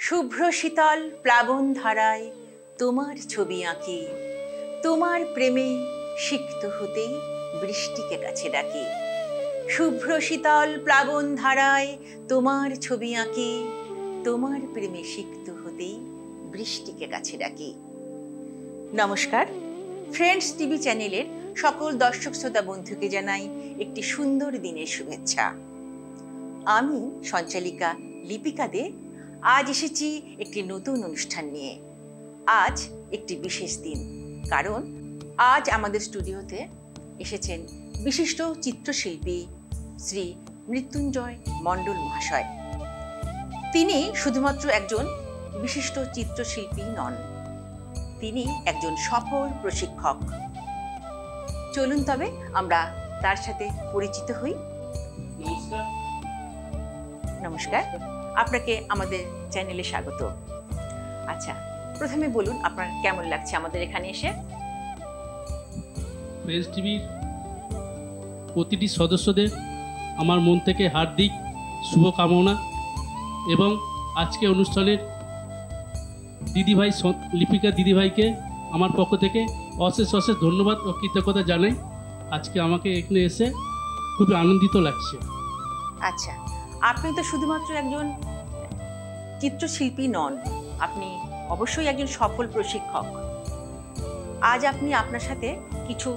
শুভ্র শীতল প্লাবন ধারায় তোমার ছবি আঁকি, তোমার প্রেমে সিক্ত হতেই বৃষ্টিকে কাছে ডাকি। শুভ্র শীতল প্লাবন ধারায় তোমার ছবি আঁকি, তোমার প্রেমে সিক্ত হতেই বৃষ্টিকে কাছে ডাকি। নমস্কার, ফ্রেন্ডস টিভি চ্যানেলের সকল দর্শক শ্রোতা বন্ধুকে জানাই একটি সুন্দর দিনের শুভেচ্ছা। আমি সঞ্চালিকা লিপিকা দে আজ এসেছি একটি নতুন অনুষ্ঠান নিয়ে। আজ একটি বিশেষ দিন, কারণ আজ আমাদের স্টুডিওতে এসেছেন বিশিষ্ট চিত্রশিল্পী শ্রী মৃত্যুঞ্জয় মণ্ডল মহাশয়। তিনি শুধুমাত্র একজন বিশিষ্ট চিত্রশিল্পী নন, তিনি একজন সফল প্রশিক্ষক। চলুন তবে আমরা তার সাথে পরিচিত হই। নমস্কার। নমস্কার, আপনাকে আমাদের চ্যানেলে স্বাগত। আচ্ছা, প্রথমে বলুন আপনার কেমন লাগছে আমাদের এখানে এসে? ফ্রেন্ডস টিভির প্রতিটি সদস্যদের আমার মন থেকে হার্দিক শুভকামনা এবং আজকে অনুষ্ঠানের দিদিভাই লিপিকা দিদিভাইকে আমার পক্ষ থেকে অশেষ অশেষ ধন্যবাদ ও কৃতজ্ঞতা জানাই। আজকে আমাকে এখানে এসে খুবই আনন্দিত লাগছে। আচ্ছা, আপনি তো শুধুমাত্র একজন চিত্রশিল্পী নন, আপনি অবশ্যই একজন সফল প্রশিক্ষক। আজ আপনি আপনার সাথে কিছু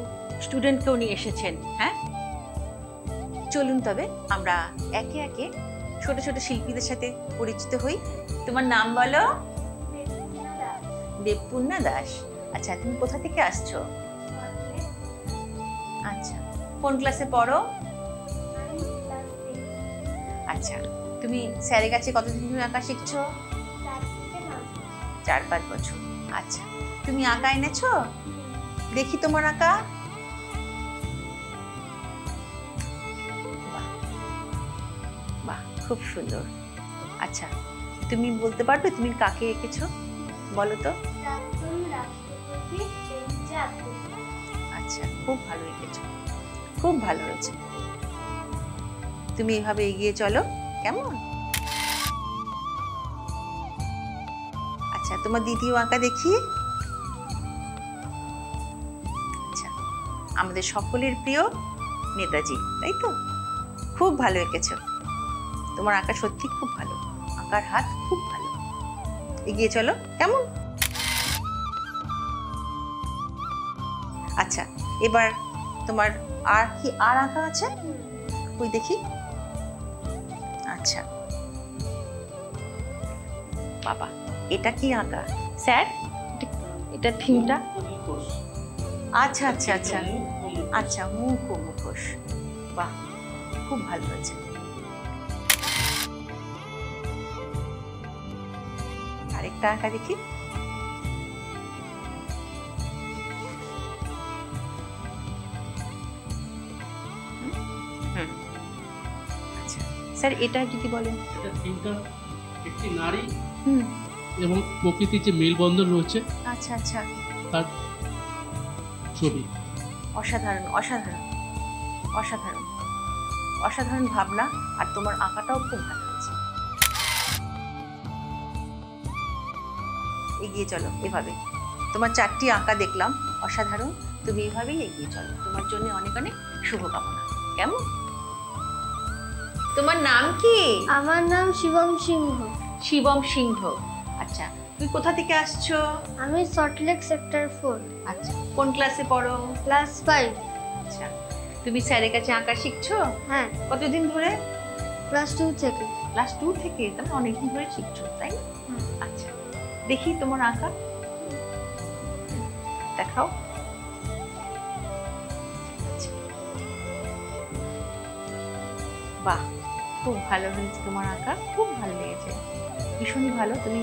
স্টুডেন্টকেও নিয়ে এসেছেন। হ্যাঁ, চলুন তবে আমরা একে একে ছোট ছোট শিল্পীদের সাথে পরিচিত হই। তোমার নাম বলো? দেবপূর্ণা দাস। আচ্ছা, তুমি কোথা থেকে আসছো? আচ্ছা, কোন ক্লাসে পড়ো? আচ্ছা, তুমি স্যারের কাছে কতদিন ধরে আঁকা শিখছো? 4-5 বছর। আচ্ছা, তুমি আঁকা এনেছো? দেখি তোমার আঁকা। বাহ, খুব সুন্দর। আচ্ছা, তুমি বলতে পারবে তুমি কাকে এঁকেছো? বলো তো। আচ্ছা, খুব ভালো এঁকেছো, খুব ভালো হয়েছে। তুমি এভাবে এগিয়ে চলো, কেমন? আচ্ছা, তোমার দ্বিতীয় আঁকা দেখি। আচ্ছা, আমাদের সকলের প্রিয় নেতাজি, তাই তো? খুব ভালো এঁকেছো, তোমার আঁকা সত্যি খুব ভালো, আঁকার হাত খুব ভালো। এগিয়ে চলো, কেমন? আচ্ছা, এবার তোমার আর আঁকা আছে? ওই দেখি। আচ্ছা, বাবা, এটা কি আঁকা স্যার? এটা থিমটা? আচ্ছা আচ্ছা আচ্ছা আচ্ছা, মুখ ও মুখোশ। বাহ, খুব ভালো হয়েছে। আরেকটা আঁকা দেখি। আচ্ছা স্যার, এটা যদি বলেন। এটা থিমটা একটি নারী এবং প্রকৃতির যে মেলবন্ধন রয়েছে, আচ্ছা আচ্ছা, তার ছবি। অসাধারণ অসাধারণ অসাধারণ অসাধারণ ভাবনা, আর তোমার আঁকাটাও খুব ভালো হয়েছে। এগিয়ে চলো এভাবে। তোমার 4টি আঁকা দেখলাম, অসাধারণ। তুমি এভাবেই এগিয়ে চলো, তোমার জন্য অনেক অনেক শুভকামনা। কেমন? তোমার নাম কি? আমার নাম শিবম সিংহ। শিবম সিংহ। আচ্ছা, তুমি কোথা থেকে আসছো? আমি সল্টলেক সেক্টর 4। আচ্ছা, কোন ক্লাসে পড়ো? ক্লাস 5। আচ্ছা, তুমি স্যারের কাছে আঁকা শিখছো? হ্যাঁ, কতদিন ধরে? ক্লাস 2 থেকে। ক্লাস 2 থেকে? তাহলে অনেকদিন ধরে শিখছো, তাই না? আচ্ছা, দেখি তোমার আঁকা, দেখাও। আচ্ছা, বাহ, খুব ভালো হয়েছে তোমার আঁকা, খুব ভালো লেগেছে, ভীষণই ভালো। তুমি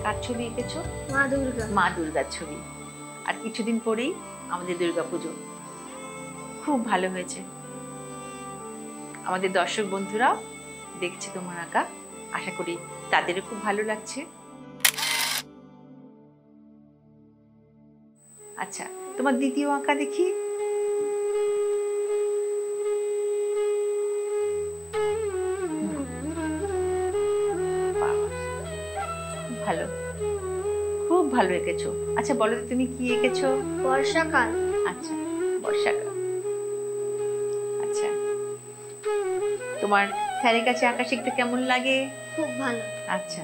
কার ছবি এঁকেছো? মা দুর্গা। মা দুর্গার ছবি। আর কিছুদিন পরেই আমাদের দুর্গাপুজো। খুব ভালো হয়েছে। আমাদের দর্শক বন্ধুরাও দেখছে তোমার আঁকা, আশা করি তাদেরও খুব ভালো লাগছে। আচ্ছা, তোমার দ্বিতীয় আঁকা দেখি। ভালো, খুব ভালো এঁকেছো। আচ্ছা বলো তো তুমি কি এঁকেছো? বর্ষাকাল। আচ্ছা, বর্ষাকাল। আচ্ছা, তোমার স্যারের কাছে আঁকা শিখতে কেমন লাগে? খুব ভালো। আচ্ছা,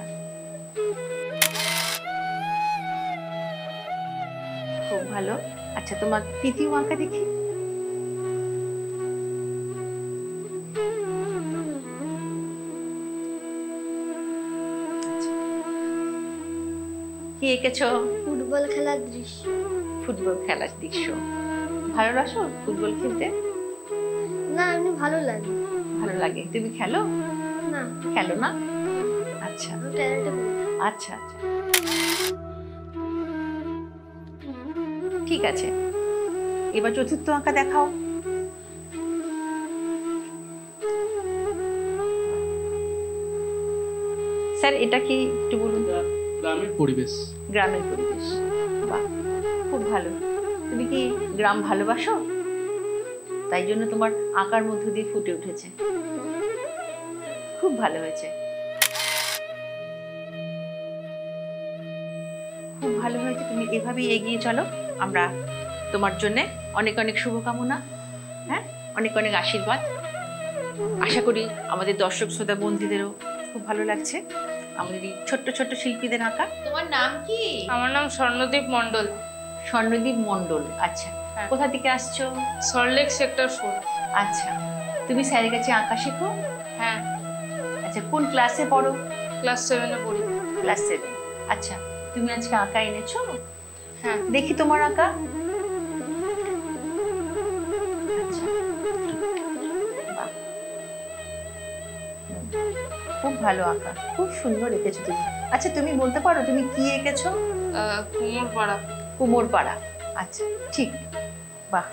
খুব ভালো। আচ্ছা, তোমার তৃতীয় আঁকা দেখি। আচ্ছা, কি এঁকেছো? ফুটবল খেলার দৃশ্য। ফুটবল খেলার দৃশ্য। ভালোবাসো ফুটবল খেলতে? না, এমনি ভালো লাগে। ভালো লাগে। তুমি খেলো? না, খেলো না? আচ্ছা আমি ট্যালেন্টে বলি। আচ্ছা আচ্ছা, ঠিক আছে। এবার চতুর্থ আঁকা দেখাও। স্যার এটা কি একটু বলুন? এটা গ্রামের পরিবেশ। গ্রামের পরিবেশ। বাহ, খুব ভালো। তুমি কি গ্রাম ভালোবাসো? তাই জন্য তোমার আঁকার মধ্য দিয়ে ফুটে উঠেছে। খুব ভালো হয়েছে, খুব ভালো হয়েছে। তুমি এভাবেই এগিয়ে চলো। আমরা তোমার জন্য অনেক অনেক শুভকামনা, হ্যাঁ, অনেক অনেক আশীর্বাদ। আশা করি আমাদের দর্শক শ্রোতা বন্ধুদেরও খুব ভালো লাগছে আমাদের এই ছোট্ট ছোট্ট শিল্পীদের আঁকা। তোমার নাম কি? আমার নাম স্বর্ণদীপ মণ্ডল। স্বর্ণদীপ মণ্ডল। আচ্ছা, হ্যাঁ। কোথা থেকে আসছো? সল্টলেক সেক্টর 4। আচ্ছা, তুমি স্যারের কাছে আঁকা শেখো? হ্যাঁ, আচ্ছা, কোন ক্লাসে পড়ো? ক্লাস 7-এ পড়ি। ক্লাস 7। আচ্ছা, তুমি আজকে আঁকা এনেছো? হ্যাঁ, দেখি তোমার আঁকা। আচ্ছা, বাহ। খুব ভালো আঁকা, খুব সুন্দর এঁকেছো তুমি। আচ্ছা, তুমি বলতে পারো তুমি কি এঁকেছো? কুমোরপাড়া। কুমোরপাড়া। আচ্ছা, ঠিক, বাহ।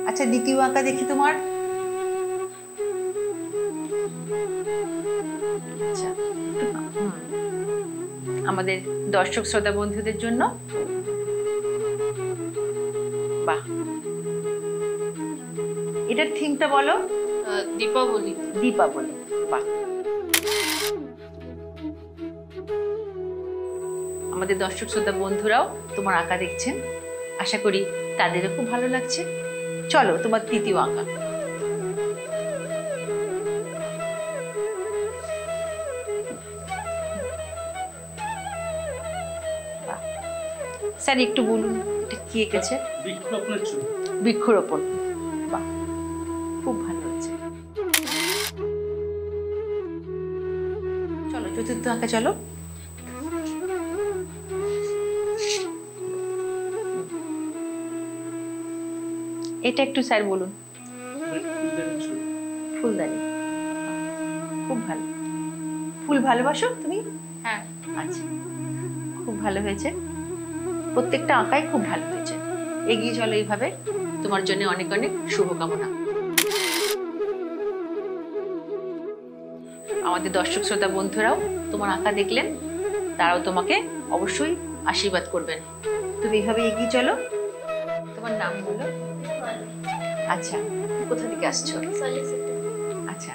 আচ্ছা, দ্বিতীয় আঁকা দেখি তোমার। আচ্ছা, আমাদের দর্শক শ্রোতা বন্ধুদের জন্য। বাহ, এটার থিমটা বলো। দীপাবলি। দীপাবলি। বাহ, আমাদের দর্শক শ্রোতা বন্ধুরাও তোমার আঁকা দেখছেন, আশা করি তাদেরও খুব ভালো লাগছে। চলো তোমার তৃতীয় আঁকা। বাহ। স্যার একটু বলুন এটা কি এঁকেছে? বৃক্ষরোপণের ছবি। বৃক্ষরোপণ। বাহ, খুব ভালো হচ্ছে। চলো চতুর্থ আঁকা চলো। এটা একটু স্যার বলুন। ফুলদানির ছবি। ফুলদানি। খুব ভালো। ফুল ভালোবাসো তুমি? হ্যাঁ, আচ্ছা, খুব ভালো হয়েছে। প্রত্যেকটা আঁকাই খুব ভালো হয়েছে। এগিয়ে চলো এইভাবে। তোমার জন্য অনেক অনেক শুভকামনা। আমাদের দর্শক শ্রোতা বন্ধুরাও তোমার আঁকা দেখলেন, তারাও তোমাকে অবশ্যই আশীর্বাদ করবেন। তুমি এইভাবে এগিয়ে চলো। তোমার নাম বলো। আচ্ছা, কোথা থেকে আসছো? সল্টলেক সেক্টর। আচ্ছা,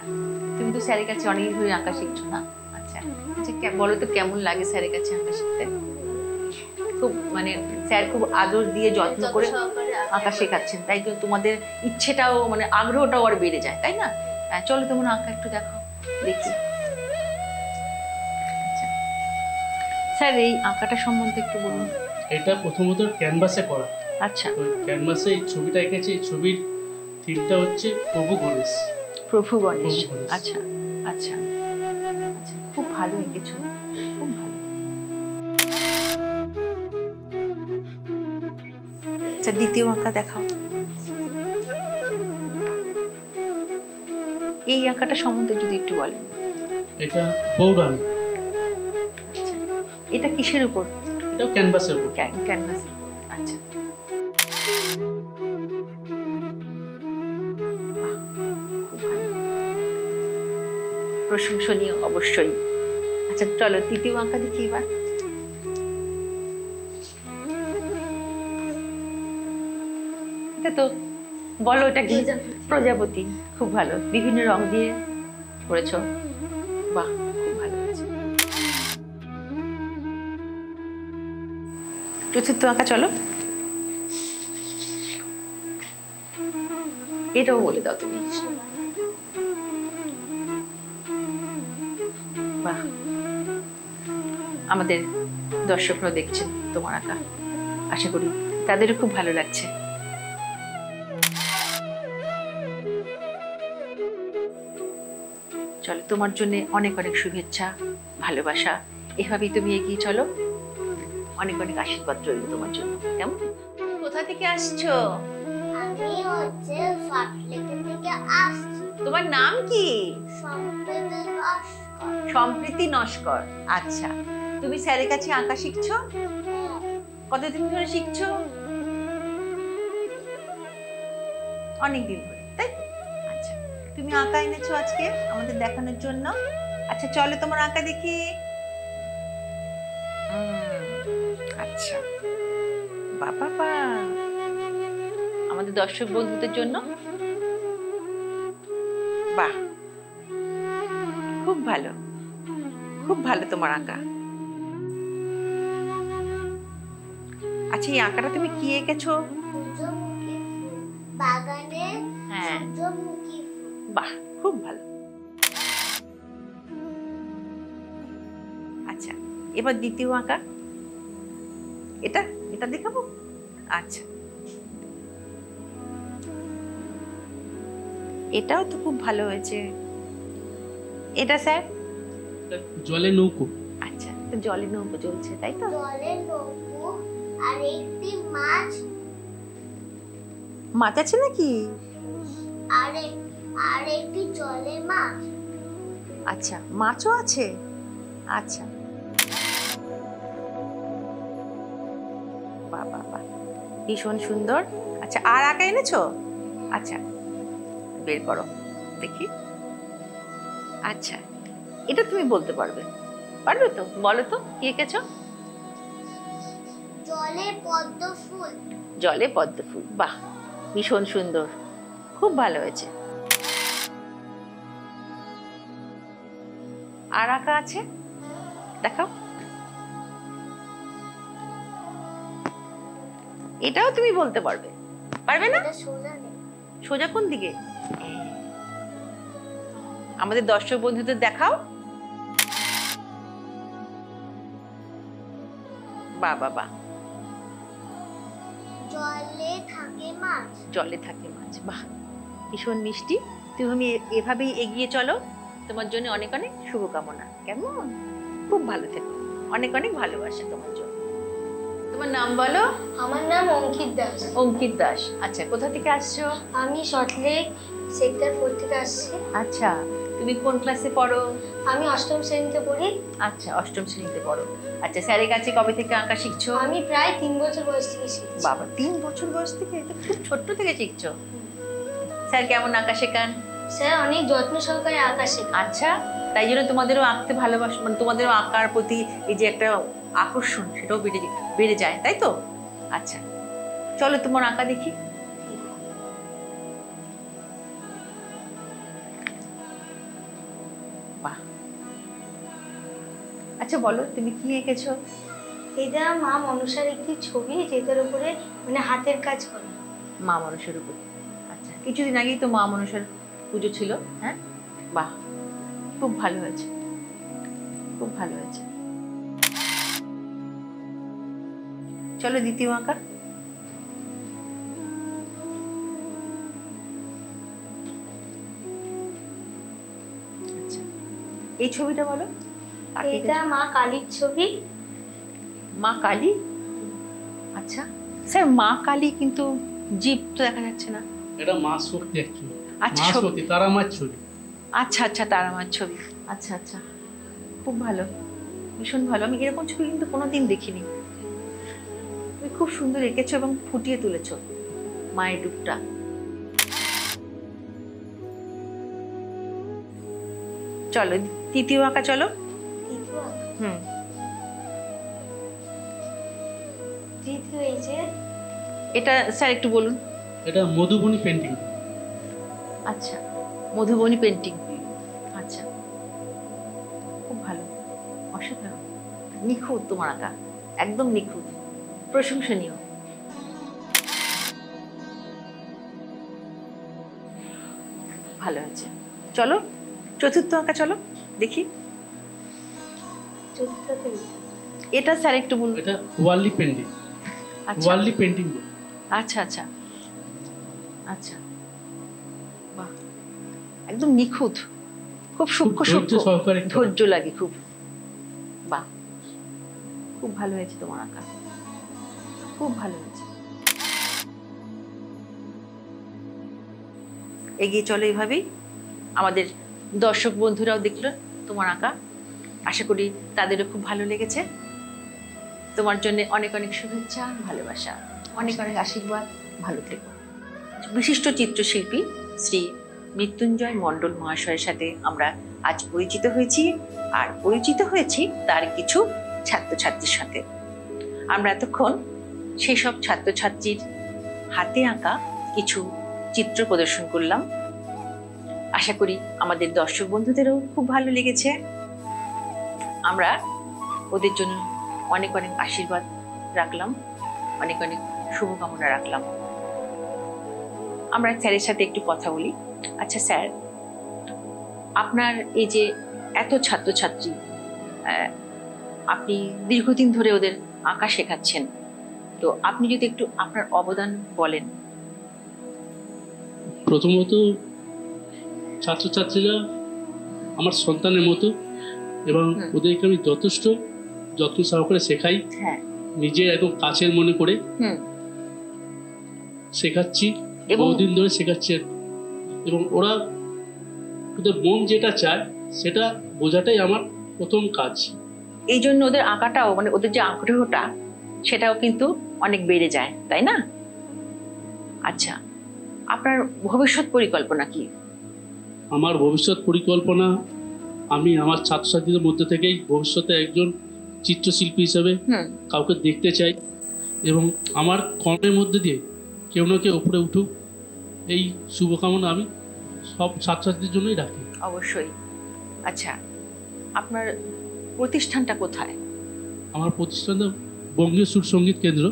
তুমি তো স্যারের কাছে অনেক ধরে আঁকা শিখছো না? আচ্ছা আচ্ছা, বলো তো কেমন লাগে স্যারের কাছে আঁকা শিখতে? খুব মানে স্যার খুব আদর দিয়ে যত্ন করে আঁকা শেখাচ্ছেন, তাই তো তোমাদের ইচ্ছেটাও মানে আগ্রহটাও আর বেড়ে যায়, তাই না? চলো তোমার আঁকা একটু দেখো, দেখি। আচ্ছা স্যার, এই আঁকাটা সম্বন্ধে একটু বলুন। এটা প্রথমত ক্যানভাসে করা। আচ্ছা, তো ক্যানভাসে এই ছবিটা এঁকেছি। এই ছবির থিমটা হচ্ছে প্রভু গণেশ। প্রভু গণেশ। প্রভু গণেশ। আচ্ছা আচ্ছা আচ্ছা, খুব ভালো এঁকেছো, খুব ভালো। আচ্ছা, দ্বিতীয় আঁকা দেখাও। এই আঁকাটা সম্বন্ধে যদি একটু বলেন। এটা পৌরাণিক। আচ্ছা, এটা কিসের উপর? এটাও ক্যানভাসের উপর। ক্যানভাস। আচ্ছা, বাহ, খুব ভালো। প্রশংসনীয় অবশ্যই। আচ্ছা চলো তৃতীয় আঁকা দেখি এবার। এটা তো বলো, এটা কি? প্রজাপতি। প্রজাপতি। খুব ভালো, বিভিন্ন রং দিয়ে করেছো। বাহ, খুব ভালো হয়েছে। চতুর্থ আঁকা চলো। এটাও বলে দাও তুমি। বাহ, আমাদের দর্শকরা দেখছেন তোমার আঁকা, আশা করি তাদেরও খুব ভালো লাগছে। চলো, তোমার জন্য অনেক অনেক শুভেচ্ছা, ভালোবাসা। এভাবেই তুমি এগিয়ে চলো। অনেক অনেক আশীর্বাদ রইল তোমার জন্য। কেমন? কোথা থেকে আসছো? আমি হচ্ছে ফাটলেকে থেকে আসছি। তোমার নাম কি? সম্প্রীতি নস্কর। সম্প্রীতি নস্কর। আচ্ছা, তুমি স্যারের কাছে আঁকা শিখছো? কতদিন ধরে শিখছো? অনেকদিন ধরে, তাই তো? আচ্ছা, তুমি আঁকা এনেছো আজকে আমাদের দেখানোর জন্য। আচ্ছা চলো তোমার আঁকা দেখি। আচ্ছা, বাবা, আমাদের দর্শক বন্ধুদের জন্য। বাহ, খুব ভালো, খুব ভালো তোমার আঁকা। আচ্ছা, এই আঁকাটা তুমি কি এঁকেছো? সূর্যমুখী ফুল, বাগানে হ্যাঁ, সূর্যমুখী ফুল। বাহ, খুব ভালো। আচ্ছা, এবার দ্বিতীয় আঁকা। এটা এটা দেখাবো। আচ্ছা, এটাও তো খুব ভালো হয়েছে। এটা স্যার? জলে নৌকো। আচ্ছা, তো জলে নৌকো চলছে, তাই তো? জলের নৌকো আর একটি মাছ মাছ আছে নাকি? আর একটি জলে মাছ। আচ্ছা, মাছও আছে। আচ্ছা, বাহ, ভীষণ সুন্দর। আচ্ছা, আর আঁকা এনেছো? আচ্ছা, বের করো দেখি। আচ্ছা, এটা তুমি বলতে পারবে তো? বলো তো কি এঁকেছো? জলে পদ্ম ফুল। জলে পদ্ম ফুল। বাহ, ভীষণ সুন্দর, খুব ভালো হয়েছে। আর আঁকা আছে, দেখাও। এটাও তুমি বলতে পারবে না? এটা সোজা নেই। সোজা কোন দিকে? আমাদের দর্শক বন্ধুদের দেখাও। বাহ, জলে থাকে মাছ। জলে থাকে মাছ। বাহ, ভীষণ মিষ্টি। তুমি এভাবেই এগিয়ে চলো। তোমার জন্য অনেক অনেক শুভকামনা। কেমন? খুব ভালো থেকো। অনেক অনেক ভালোবাসা তোমার জন্য। তোমার নাম বলো। আমার নাম অঙ্কিত দাস। অঙ্কিত দাস। আচ্ছা, কোথা থেকে আসছো? আমি সল্টলেক সেক্টর 4 থেকে আসছি। আচ্ছা, তুমি কোন ক্লাসে পড়ো? আমি 8ম শ্রেণীতে পড়ি। আচ্ছা, 8ম শ্রেণীতে পড়ো। আচ্ছা, স্যারের কাছে কবে থেকে আঁকা শিখছো? আমি প্রায় 3 বছর বয়স থেকে শিখছি। বাবা, 3 বছর বয়স থেকে? এটা খুব ছোট্ট থেকে শিখছো। স্যার কেমন আঁকা শেখান? স্যার অনেক যত্ন সহকারে আঁকা শেখান। আচ্ছা, তাই জন্য তোমাদেরও আঁকতে ভালোবাসো, মানে তোমাদেরও আঁকার প্রতি এই যে একটা আকর্ষণ, সেটাও বেড়ে যায়, তাই তো? আচ্ছা, চলো তোমার আঁকা দেখি। বাহ, আচ্ছা বলো তুমি কি এঁকেছো? এটা মা মনসার একটি ছবি, যেটার উপরে মানে হাতের কাজ করা। মা মনসার উপর। আচ্ছা, কিছুদিন আগেই তো মা মনসার পুজো ছিল। হ্যাঁ, বাহ, খুব ভালো হয়েছে, খুব ভালো হয়েছে। চলো দ্বিতীয় আঁকা। আচ্ছা, এই ছবিটা বলো। কাকে এটা এঁকেছো? মা কালীর ছবি। মা কালী। আচ্ছা স্যার, মা কালী কিন্তু জিভ তো দেখা যাচ্ছে না। এটা মা শক্তি অ্যাকচুয়ালি। আচ্ছা, মা শক্তি, তারা মার ছবি। আচ্ছা, তারা মার ছবি। আচ্ছা, খুব ভালো, ভীষণ ভালো। আমি এরকম ছবি কিন্তু কোনোদিন দেখিনি। তুমি খুব সুন্দর এঁকেছো এবং ফুটিয়ে তুলেছো মায়ের রূপটা। চলো তৃতীয় আঁকা চলো। তৃতীয় এই যে, এটা স্যার একটু বলুন। এটা মধুবনী পেন্টিং। আচ্ছা, মধুবনী পেন্টিং। আচ্ছা, নিখুঁত তোমার আঁকা, একদম নিখুঁত, প্রশংসনীয়। ভালো হয়েছে। চলো চতুর্থ আঁকা, চলো দেখি। চতুর্থতে এটা স্যার একটু বলুন। এটা ওয়ার্লি পেন্টিং, আচ্ছা ওয়ার্লি পেন্টিং। আচ্ছা আচ্ছা আচ্ছা, বাহ, একদম নিখুঁত, খুব সূক্ষ্ম ধৈর্য সূক্ষ্ম, সহকারে ধৈর্য লাগে খুব। বাহ, খুব ভালো হয়েছে তোমার আঁকা, খুব ভালো হয়েছে। এগিয়ে চলো এইভাবেই। আমাদের দর্শক বন্ধুরাও দেখলো তোমার আঁকা, আশা করি তাদেরও খুব ভালো লেগেছে। তোমার জন্য অনেক অনেক শুভেচ্ছা, ভালোবাসা, অনেক অনেক আশীর্বাদ, ভালো থেকো। বিশিষ্ট চিত্রশিল্পী শ্রী মৃত্যুঞ্জয় মণ্ডল মহাশয়ের সাথে আমরা আজ পরিচিত হয়েছি, আর পরিচিত হয়েছি তার কিছু ছাত্রছাত্রীর সাথে। আমরা এতক্ষণ সেই সব ছাত্রছাত্রীর হাতে আঁকা কিছু চিত্র প্রদর্শন করলাম। আশা করি আমাদের দর্শক বন্ধুদেরও খুব ভালো লেগেছে। আমরা ওদের জন্য অনেক অনেক আশীর্বাদ রাখলাম, অনেক অনেক শুভকামনা রাখলাম। আমরা স্যারের সাথে একটু কথা বলি। আচ্ছা স্যার, আপনার এই যে এত ছাত্রছাত্রী, আপনি দীর্ঘদিন ধরে ওদের আঁকা শেখাচ্ছেন, তো আপনি যদি একটু আপনার অবদান বলেন। প্রথমত ছাত্রছাত্রীরা আমার সন্তানের মতো, এবং ওদেরকে আমি যথেষ্ট যত্ন সহকারে শেখাই। হ্যাঁ, নিজে একদম কাছের মনে করে শেখাচ্ছি, বহুদিন ধরে শেখাচ্ছি, এবং ওরা ওদের মন যেটা চায় সেটা বোঝাটাই আমার প্রথম কাজ। এই জন্য ওদের আঁকাটাও, মানে ওদের যে আগ্রহটা, সেটাও কিন্তু অনেক বেড়ে যায়, তাই না? আচ্ছা, আপনার ভবিষ্যৎ পরিকল্পনা কি? আমার ভবিষ্যৎ পরিকল্পনা, আমি আমার ছাত্রছাত্রীদের মধ্যে থেকেই ভবিষ্যতে একজন চিত্রশিল্পী হিসেবে কাউকে দেখতে চাই, এবং আমার কর্মের মধ্যে দিয়ে কেউ না কেউ উপরে উঠুক, এই শুভকামনা আমি সব ছাত্রছাত্রীদের জন্যই রাখি। অবশ্যই। আচ্ছা, আপনার প্রতিষ্ঠানটা কোথায়? আমার প্রতিষ্ঠানটা বঙ্গীয় সুর সঙ্গীত কেন্দ্র,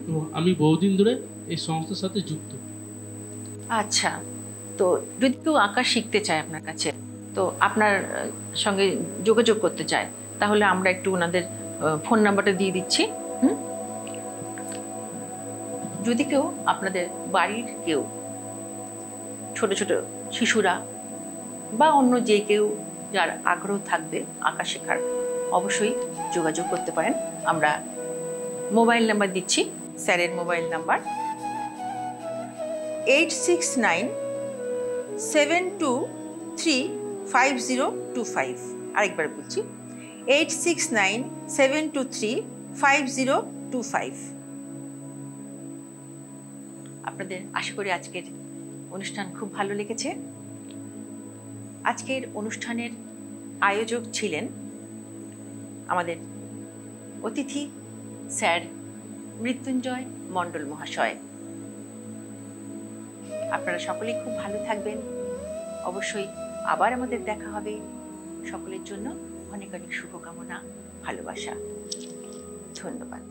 এবং আমি বহুদিন ধরে এই সংস্থার সাথে যুক্ত। আচ্ছা, তো যদি কেউ আঁকা শিখতে চায় আপনার কাছে, তো আপনার সঙ্গে যোগাযোগ করতে চায়, তাহলে আমরা একটু ওনাদের ফোন নাম্বারটা দিয়ে দিচ্ছি। যদি কেউ আপনাদের বাড়ির কেউ, ছোট ছোট শিশুরা বা অন্য যে কেউ যার আগ্রহ থাকবে আঁকা শেখার, অবশ্যই যোগাযোগ করতে পারেন। আমরা মোবাইল নাম্বার দিচ্ছি, স্যারের মোবাইল নাম্বার 8697235025। আরেকবার বলছি, 8697235025। আপনাদের আশা করি আজকের অনুষ্ঠান খুব ভালো লেগেছে। আজকের অনুষ্ঠানের আয়োজক ছিলেন আমাদের অতিথি স্যার মৃত্যুঞ্জয় মণ্ডল মহাশয়। আপনারা সকলেই খুব ভালো থাকবেন। অবশ্যই আবার আমাদের দেখা হবে। সকলের জন্য অনেক অনেক শুভকামনা, ভালোবাসা। ধন্যবাদ।